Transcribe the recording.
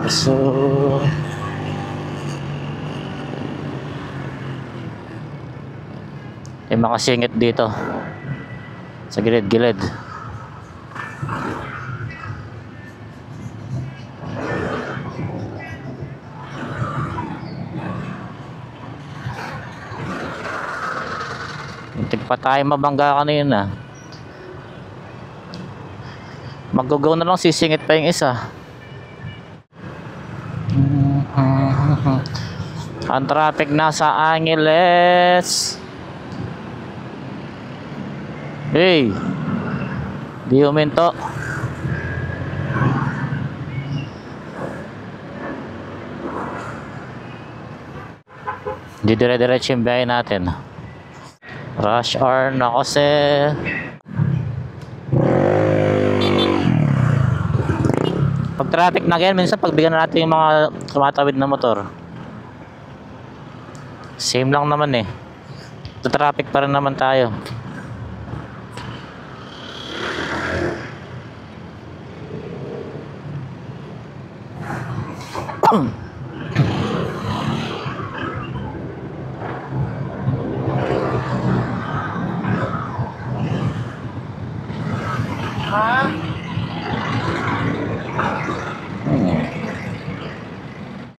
So yung makasingit dito sa gilid-gilid. Muntik pa tayo mabangga kanina. Mag-go na lang, sisingit pa yung isa. Ang traffic nasa Angeles. Hey, di huminto. Di dire-diretso yung biyahe natin. Rush hour na kasi. Pag traffic na ganyan, minsan pagbigyan na natin yung mga tumatawid na motor. Same lang naman eh. Sa traffic pa rin naman tayo.